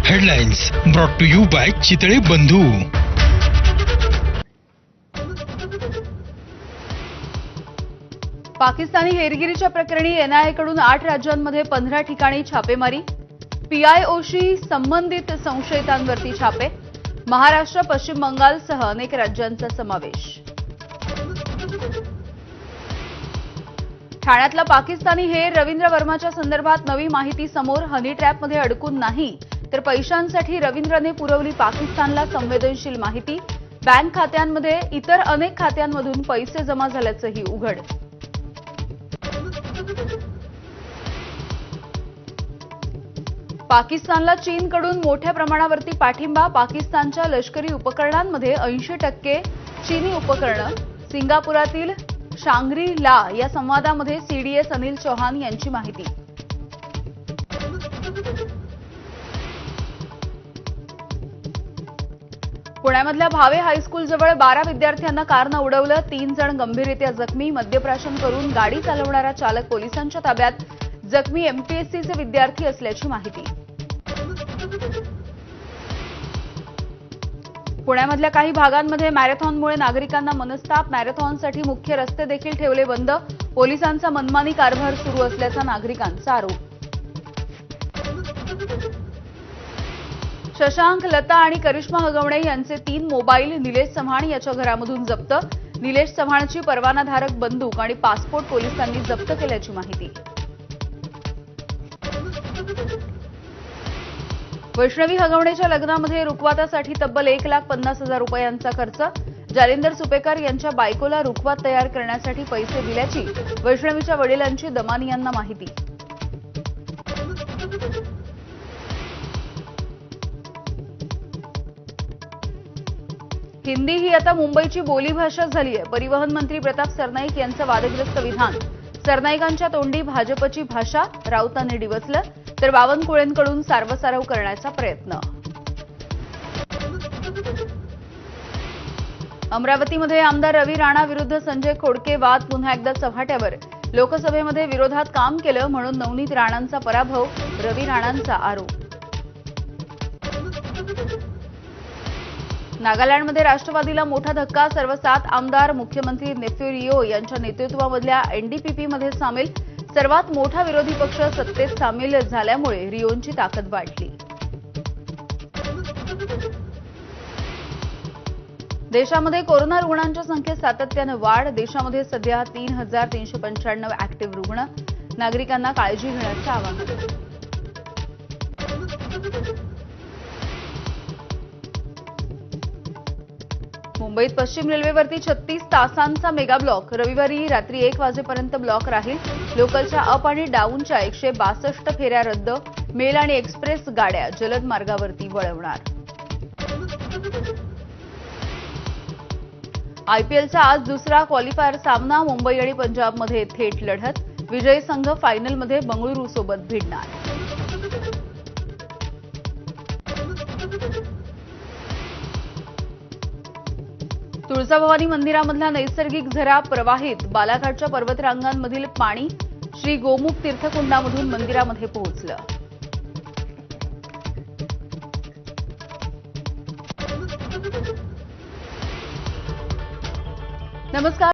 Headlines brought to you by Chitale Bandhu. Pakistani हेरगिरीच्या प्रकरणी एनआयएकडून 8 राज्यांमध्ये 15 ठिकाणी छापेमारी. पीआयओशी संबंधित संशयितांवरती छापे. महाराष्ट्र, पश्चिम बंगालसह अनेक राज्यांचा समावेश. ठाण्यातला पाकिस्तानी हेर रवींद्र वर्माच्या संदर्भात नवी माहिती समोर. हनी ट्रॅपमध्ये अडकून नाही तर पैशांसाठी रवींद्रने पुरवली पाकिस्तानला संवेदनशील माहिती. बँक खात्यांमध्ये इतर अनेक खात्यांमधून पैसे जमा झाल्याचंही उघड. पाकिस्तानला चीनकडून मोठ्या प्रमाणावरती पाठिंबा. पाकिस्तानच्या लष्करी उपकरणांमध्ये 80% चीनी उपकरणं. सिंगापुरातील शांग्री ला या संवादामध्ये सीडीएस अनिल चौहान यांची माहिती. पुण्यामधल्या भावे हायस्कूलजवळ 12 विद्यार्थ्यांना कारनं उडवलं. 3 जण गंभीररीत्या जखमी. मद्यप्राशन करून गाडी चालवणारा चालक पोलिसांच्या ताब्यात. जखमी एमपीएससीचे विद्यार्थी असल्याची माहिती. पुण्यामधल्या काही भागांमध्ये मॅरेथॉनमुळे नागरिकांना मनस्ताप. मॅरेथॉनसाठी मुख्य रस्ते देखील ठेवले बंद. पोलिसांचा मनमानी कारभार सुरू असल्याचा नागरिकांचा आरोप. शशांक, लता आणि करिश्मा हगवणे यांचे 3 मोबाईल निलेश चव्हाण याच्या घरामधून जप्त. निलेश चव्हाणची परवानाधारक बंदूक आणि पासपोर्ट पोलिसांनी जप्त केल्याची माहिती. वैष्णवी हगवणेच्या लग्नामध्ये रुखवातासाठी तब्बल 1,50,000 रुपयांचा खर्च. जालिंदर सुपेकर यांच्या बायकोला रुखवात तयार करण्यासाठी पैसे दिल्याची वैष्णवीच्या वडिलांची दमानी यांना माहिती. हिंदी ही आता मुंबईची बोलीभाषा झाली आहे. परिवहन मंत्री प्रताप सरनाईक यांचं वादग्रस्त विधान. सरनाईकांच्या तोंडी भाजपची भाषा. राऊतांनी डिवचलं तर बावनकुळेंकडून सारवासारव करण्याचा प्रयत्न. अमरावतीमध्ये आमदार रवी राणा विरुद्ध संजय खोडके वाद पुन्हा एकदा चव्हाट्यावर. लोकसभेमध्ये विरोधात काम केलं म्हणून नवनीत राणांचा पराभव. रवी राणांचा आरोप. नागालँडमध्ये राष्ट्रवादीला मोठा धक्का. सर्व 7 आमदार मुख्यमंत्री नेफ्यू रिओ यांच्या नेतृत्वामधल्या एनडीपीपीमध्ये सामील. सर्वात मोठा विरोधी पक्ष सत्तेत सामील झाल्यामुळे रिओंची ताकद वाढली. देशामध्ये कोरोना रुग्णांच्या संख्येत सातत्यानं वाढ. देशामध्ये सध्या 3,395 ऍक्टिव्ह रुग्ण. नागरिकांना काळजी घेण्याचं आवाहन. मुंबईत पश्चिम रेल्वेवरती 36 तासांचा मेगा ब्लॉक. रविवारी रात्री 1 वाजेपर्यंत ब्लॉक राहील. लोकलच्या अप आणि डाऊनच्या 162 फेऱ्या रद्द. मेल आणि एक्सप्रेस गाड्या जलद मार्गावरती वळवणार. आयपीएलचा आज दुसरा क्वालिफायर सामना. मुंबई आणि पंजाबमध्ये थेट लढत. विजयी संघ फायनलमध्ये बंगळुरूसोबत भिडणार. तुळजाभवानी मंदिरामधला नैसर्गिक झरा प्रवाहित. बालाघाटच्या पर्वतरांगांमधील पाणी श्री गोमुख तीर्थकुंडामधून मंदिरामध्ये पोहोचलं. नमस्कार.